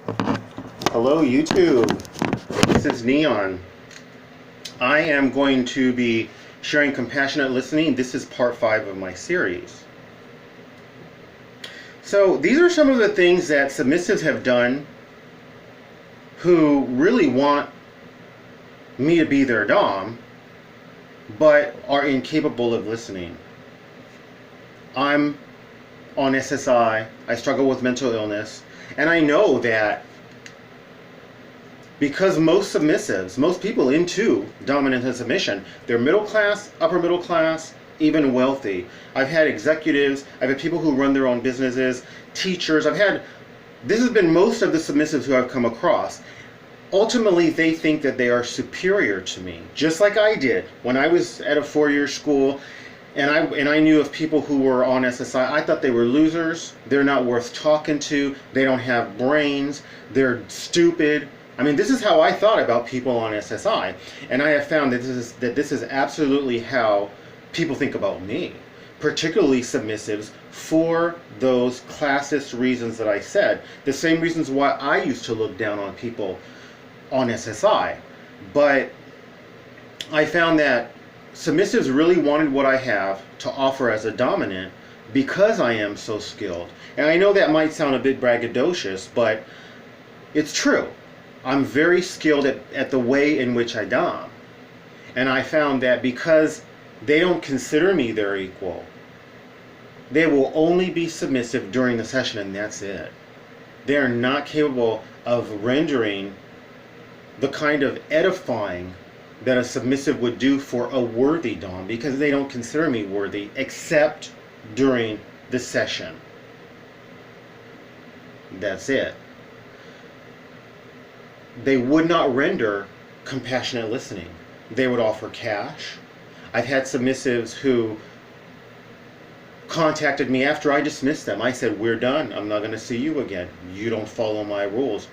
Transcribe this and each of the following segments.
Hello YouTube, this is Neon. I am going to be sharing compassionate listening. This is part 5 of my series. So these are some of the things that submissives have done who really want me to be their dom, but are incapable of listening. I'm on SSI, I struggle with mental illness, and I know that because most submissives, most people into dominant and submission, they're middle class, upper middle class, even wealthy. I've had executives, I've had people who run their own businesses, teachers. This has been most of the submissives who I've come across. Ultimately, they think that they are superior to me, just like I did when I was at a 4-year school. And I knew of people who were on SSI. I thought they were losers. They're not worth talking to. They don't have brains. They're stupid. I mean, this is how I thought about people on SSI, and I have found that this is absolutely how people think about me, particularly submissives, for those classist reasons that I said. The same reasons why I used to look down on people on SSI. But I found that submissives really wanted what I have to offer as a dominant because I am so skilled. And I know that might sound a bit braggadocious, but it's true. I'm very skilled at the way in which I dom. And I found that because they don't consider me their equal, they will only be submissive during the session, and that's it. They are not capable of rendering the kind of edifying that a submissive would do for a worthy dom, because they don't consider me worthy except during the session. That's it. They would not render compassionate listening. They would offer cash. I've had submissives who contacted me after I dismissed them. I said, "We're done. I'm not going to see you again. You don't follow my rules.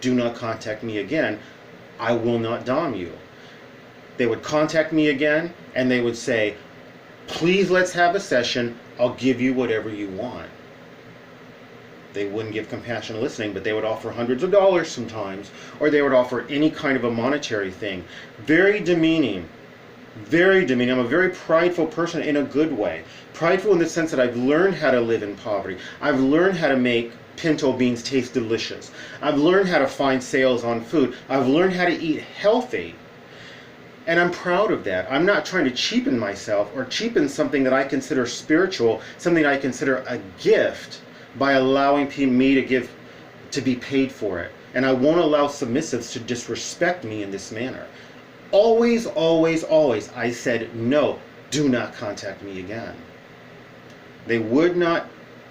Do not contact me again. I will not dom you." They would contact me again and they would say, "Please, let's have a session. I'll give you whatever you want." They wouldn't give compassionate listening, but they would offer hundreds of dollars sometimes, or they would offer any kind of a monetary thing. Very demeaning. Very demeaning. I'm a very prideful person in a good way. Prideful in the sense that I've learned how to live in poverty. I've learned how to make pinto beans taste delicious. I've learned how to find sales on food. I've learned how to eat healthy. And I'm proud of that. I'm not trying to cheapen myself or cheapen something that I consider spiritual, something I consider a gift, by allowing me to be paid for it. And I won't allow submissives to disrespect me in this manner. Always, always, always, I said, no, do not contact me again. They would not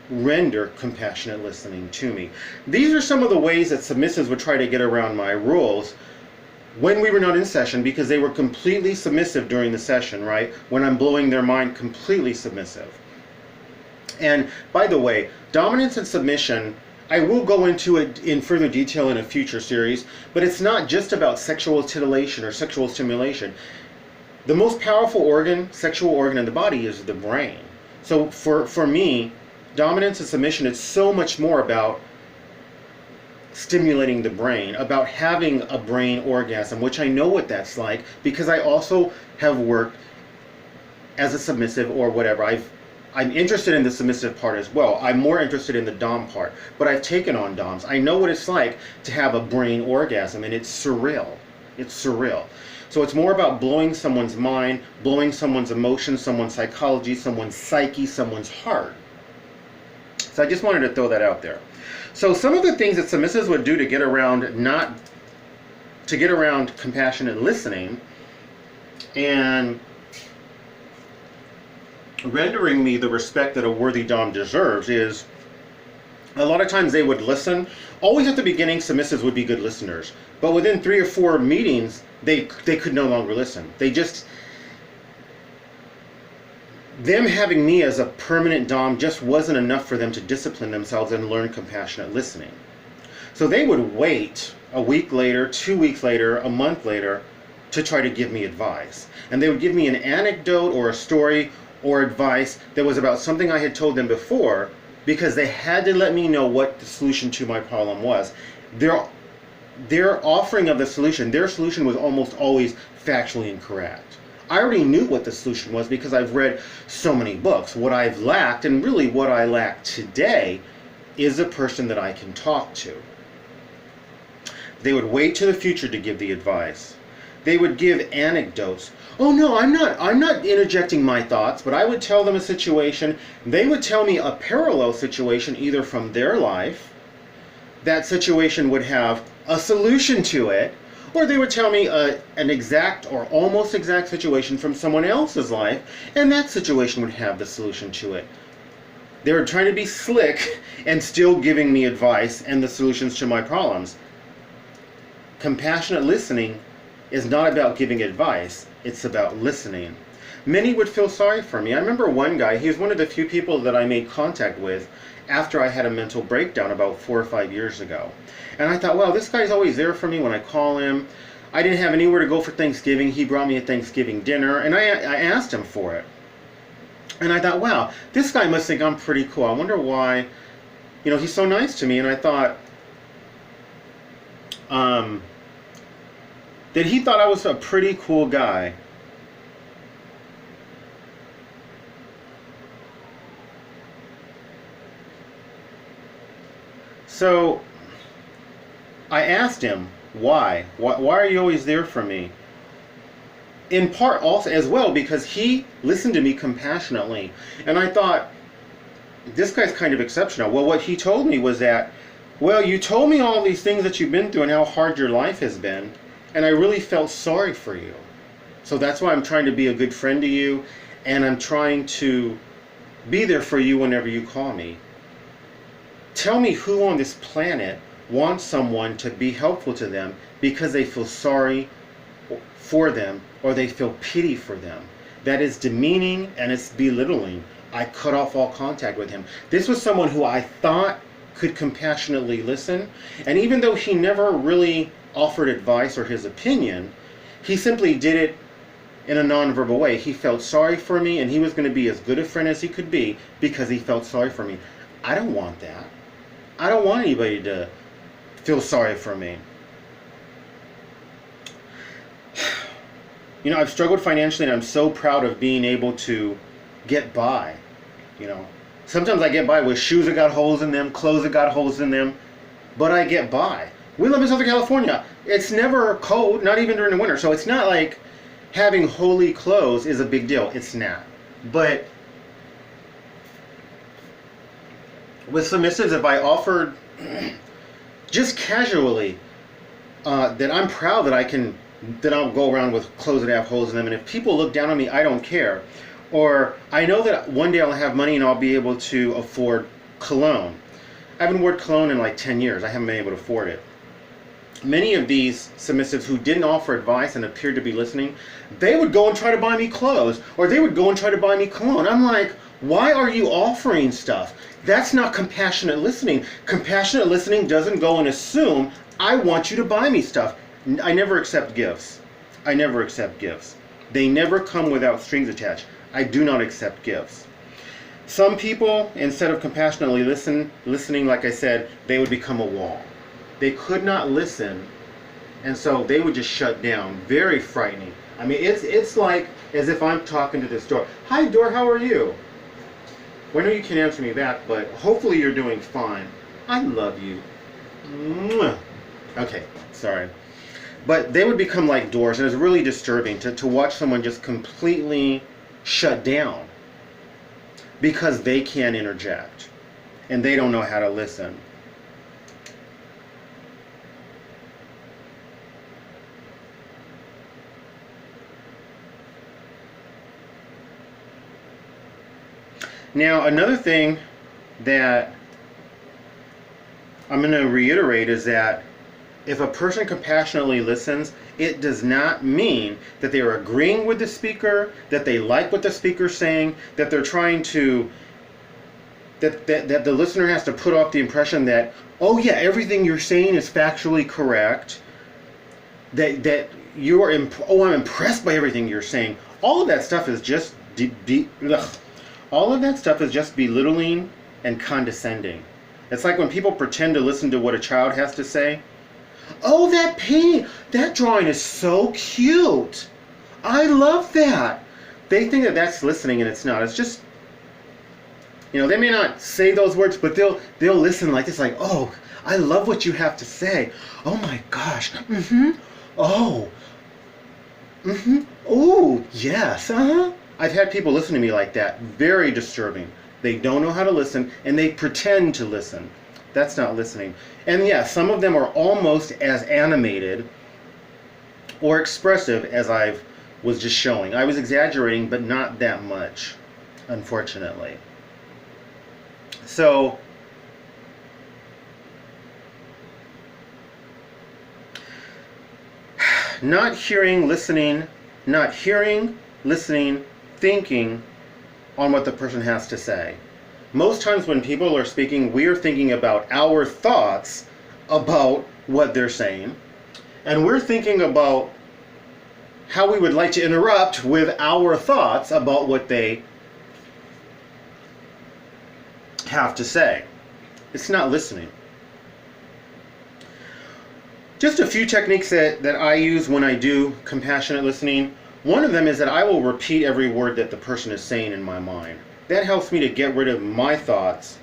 render compassionate listening to me. These are some of the ways that submissives would try to get around my rules when we were not in session, because they were completely submissive during the session, right? When I'm blowing their mind, completely submissive. And by the way, dominance and submission, I will go into it in further detail in a future series, but it's not just about sexual titillation or sexual stimulation. The most powerful sexual organ in the body is the brain. So for me, dominance and submission, it's so much more about stimulating the brain, about having a brain orgasm, which I know what that's like because I also have worked as a submissive or whatever. I'm interested in the submissive part as well. I'm more interested in the dom part, but I've taken on doms. I know what it's like to have a brain orgasm, and it's surreal. It's surreal. So it's more about blowing someone's mind, blowing someone's emotions, someone's psychology, someone's psyche, someone's heart. So I just wanted to throw that out there. So some of the things that submissives would do to get around compassionate listening and rendering me the respect that a worthy dom deserves is, a lot of times they would listen. Always at the beginning, submissives would be good listeners, but within 3 or 4 meetings they could no longer listen. Them having me as a permanent dom just wasn't enough for them to discipline themselves and learn compassionate listening. So they would wait a week later, 2 weeks later, a month later to try to give me advice, and they would give me an anecdote or a story or advice that was about something I had told them before, because they had to let me know what the solution to my problem was. Their offering of the solution, their solution was almost always factually incorrect. I already knew what the solution was because I've read so many books. What I've lacked, and really what I lack today, is a person that I can talk to. They would wait to the future to give the advice. They would give anecdotes. Oh no, I'm not interjecting my thoughts, but I would tell them a situation. They would tell me a parallel situation either from their life. That situation would have a solution to it, or they would tell me an exact or almost exact situation from someone else's life, and that situation would have the solution to it. They were trying to be slick and still giving me advice and the solutions to my problems. Compassionate listening is not about giving advice, it's about listening. Many would feel sorry for me. I remember one guy, he was one of the few people that I made contact with after I had a mental breakdown about 4 or 5 years ago. And I thought, well, this guy's always there for me when I call him. I didn't have anywhere to go for Thanksgiving. He brought me a Thanksgiving dinner, and I asked him for it. And I thought, wow, this guy must think I'm pretty cool. I wonder why, he's so nice to me. And I thought that he thought I was a pretty cool guy. So I asked him, why? Why are you always there for me? In part also as well because he listened to me compassionately. And I thought, this guy's kind of exceptional. Well, what he told me was that, well, you told me all these things that you've been through and how hard your life has been, and I really felt sorry for you. So that's why I'm trying to be a good friend to you, and I'm trying to be there for you whenever you call me. Tell me who on this planet wants someone to be helpful to them because they feel sorry for them or they feel pity for them. That is demeaning and it's belittling. I cut off all contact with him. This was someone who I thought could compassionately listen, and even though he never really offered advice or his opinion, he simply did it in a nonverbal way. He felt sorry for me, and he was going to be as good a friend as he could be because he felt sorry for me. I don't want that. I don't want anybody to feel sorry for me. I've struggled financially, and I'm so proud of being able to get by. Sometimes I get by with shoes that got holes in them, clothes that got holes in them, but I get by. We live in Southern California. It's never cold, not even during the winter, so it's not like having holey clothes is a big deal. It's not. But with submissives, if I offered just casually that I'm proud that I'll go around with clothes that have holes in them, and if people look down on me, I don't care. Or I know that one day I'll have money and I'll be able to afford cologne. I haven't worn cologne in like 10 years. I haven't been able to afford it. Many of these submissives who didn't offer advice and appeared to be listening, they would go and try to buy me clothes, or they would go and try to buy me cologne. I'm like, why are you offering stuff? That's not compassionate listening. Compassionate listening doesn't go and assume, I want you to buy me stuff. I never accept gifts. I never accept gifts. They never come without strings attached. I do not accept gifts. Some people, instead of compassionately listening, like I said, they would become a wall. They could not listen, and so they would just shut down. Very frightening. I mean, it's like as if I'm talking to this door. Hi, door, how are you? Well, I know you can answer me back, but hopefully you're doing fine. I love you. Mwah. Okay, sorry. But they would become like doors, and it's really disturbing to watch someone just completely shut down because they can't interject and they don't know how to listen. Now, another thing that I'm going to reiterate is that if a person compassionately listens, it does not mean that they are agreeing with the speaker, that they like what the speaker's saying, that they're trying to, that the listener has to put off the impression that, oh yeah, everything you're saying is factually correct, that you're, I'm impressed by everything you're saying. All of that stuff is just all of that stuff is just belittling and condescending. It's like when people pretend to listen to what a child has to say. Oh, that painting, that drawing is so cute. I love that. They think that that's listening, and it's not. It's just, they may not say those words, but they'll listen like this, like, oh, I love what you have to say. Oh my gosh. Oh. Oh, yes. I've had people listen to me like that. Very disturbing. They don't know how to listen, and they pretend to listen. That's not listening. And yeah, some of them are almost as animated or expressive as I was just showing. I was exaggerating, but not that much, unfortunately. So, not hearing, listening, thinking on what the person has to say. Most times when people are speaking, we are thinking about our thoughts about what they're saying, and we're thinking about how we would like to interrupt with our thoughts about what they have to say. It's not listening. Just a few techniques that I use when I do compassionate listening. One of them is that I will repeat every word that the person is saying in my mind. That helps me to get rid of my thoughts,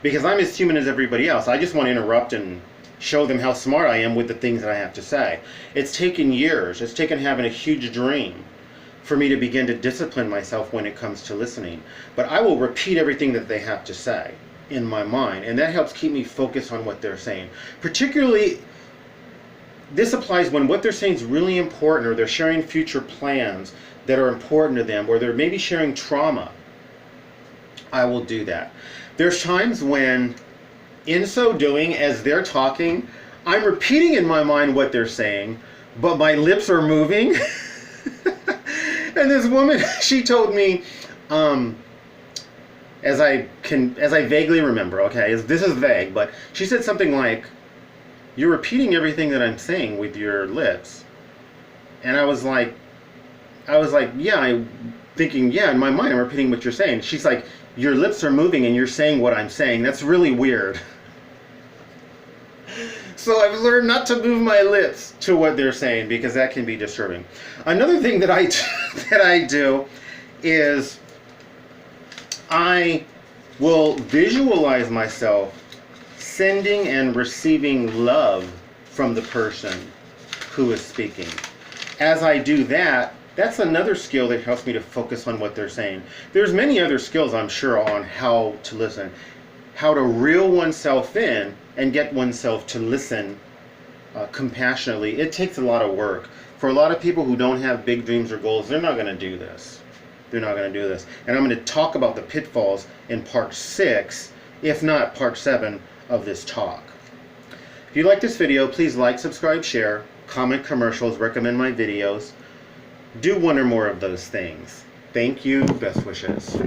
because I'm as human as everybody else. I just want to interrupt and show them how smart I am with the things that I have to say. It's taken years. It's taken having a huge dream for me to begin to discipline myself when it comes to listening. But I will repeat everything that they have to say in my mind, and that helps keep me focused on what they're saying. Particularly, this applies when what they're saying is really important, or they're sharing future plans that are important to them, or they're maybe sharing trauma. I will do that. There's times when, in so doing, as they're talking, I'm repeating in my mind what they're saying, but my lips are moving. And this woman, she told me, as I vaguely remember, okay, this is vague, but she said something like, "You're repeating everything that I'm saying with your lips." And I was like, yeah, I'm thinking, yeah, in my mind I'm repeating what you're saying. She's like, "Your lips are moving and you're saying what I'm saying. That's really weird." So I've learned not to move my lips to what they're saying, because that can be disturbing. Another thing that I do is I will visualize myself sending and receiving love from the person who is speaking. As I do that, that's another skill that helps me to focus on what they're saying. There's many other skills, I'm sure, on how to listen. How to reel oneself in and get oneself to listen compassionately. It takes a lot of work. For a lot of people who don't have big dreams or goals, they're not going to do this. They're not going to do this. And I'm going to talk about the pitfalls in part 6, if not part 7, of this talk. If you like this video, please like, subscribe, share, comment commercials, recommend my videos. Do one or more of those things. Thank you. Best wishes.